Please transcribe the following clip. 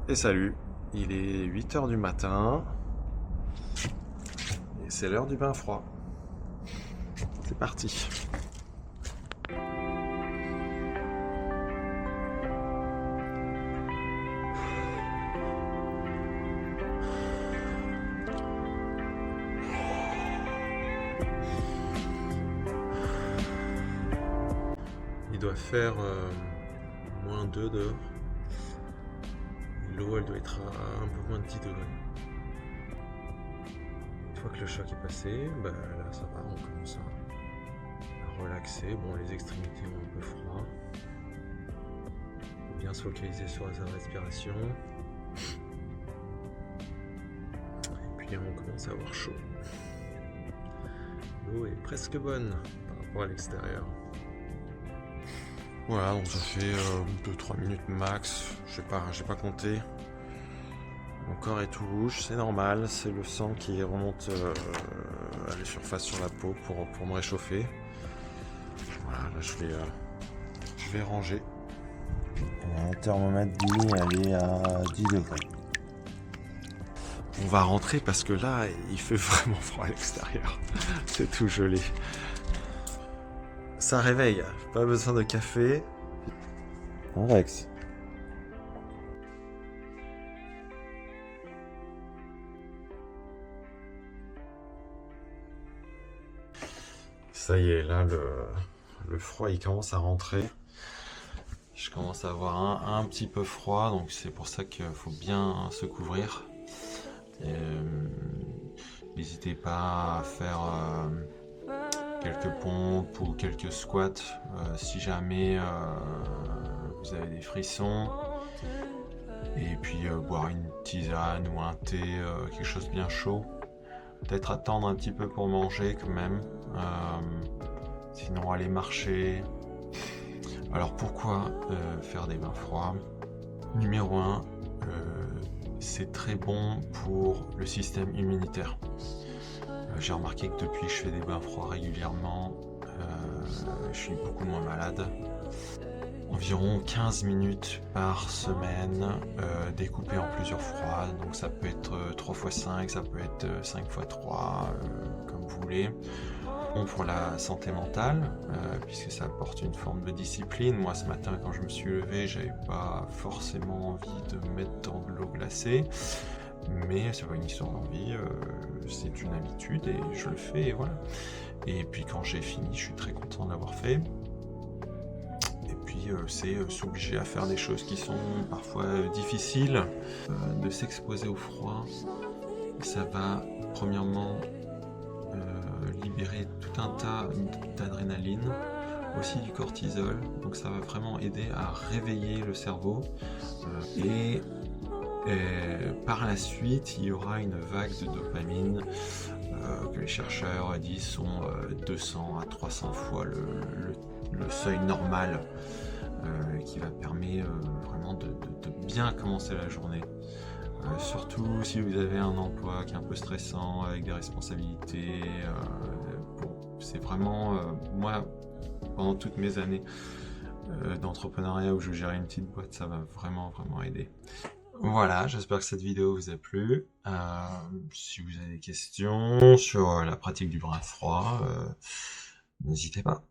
Et salut, il est 8 h du matin et c'est l'heure du bain froid. C'est parti. Il doit faire -2 dehors. L'eau, elle doit être à un peu moins de 10 degrés. Une fois que le choc est passé, bah là ça va, on commence à relaxer. Bon, les extrémités ont un peu froid. Faut bien se focaliser sur sa respiration. Et puis on commence à avoir chaud. L'eau est presque bonne par rapport à l'extérieur. Voilà, donc ça fait 2-3 minutes max, j'ai pas compté. Mon corps est tout rouge, c'est normal, c'est le sang qui remonte à la surface sur la peau pour me réchauffer. Voilà, là je vais ranger. Le thermomètre dit elle est à 10 degrés. On va rentrer parce que là, il fait vraiment froid à l'extérieur. C'est tout gelé. Ça réveille, pas besoin de café. Hein, Rex? Ça y est, là, le froid, il commence à rentrer. Je commence à avoir un petit peu froid, donc c'est pour ça qu'il faut bien se couvrir. N'hésitez pas à faire quelques pompes ou quelques squats si jamais vous avez des frissons. Et puis boire une tisane ou un thé, quelque chose de bien chaud. Peut-être attendre un petit peu pour manger quand même. Sinon aller marcher. Alors pourquoi faire des bains froids? Numéro 1, c'est très bon pour le système immunitaire. J'ai remarqué que depuis que je fais des bains froids régulièrement, je suis beaucoup moins malade. Environ 15 minutes par semaine, découpé en plusieurs froids. Donc ça peut être 3x5, ça peut être 5x3, comme vous voulez. Bon pour la santé mentale, puisque ça apporte une forme de discipline. Moi ce matin quand je me suis levé, j'avais pas forcément envie de me mettre dans de l'eau glacée. Mais c'est pas une histoire d'envie, c'est une habitude et je le fais et voilà. Et puis quand j'ai fini, je suis très content de l'avoir fait. Et puis c'est s'obliger à faire des choses qui sont parfois difficiles, de s'exposer au froid. Ça va premièrement libérer tout un tas d'adrénaline, aussi du cortisol, donc ça va vraiment aider à réveiller le cerveau et par la suite il y aura une vague de dopamine que les chercheurs disent sont 200 à 300 fois le seuil normal qui va permettre vraiment de bien commencer la journée. Surtout si vous avez un emploi qui est un peu stressant avec des responsabilités, c'est vraiment moi pendant toutes mes années d'entrepreneuriat où je gérais une petite boîte, ça va vraiment aider. Voilà, j'espère que cette vidéo vous a plu. Si vous avez des questions sur la pratique du bain froid, n'hésitez pas.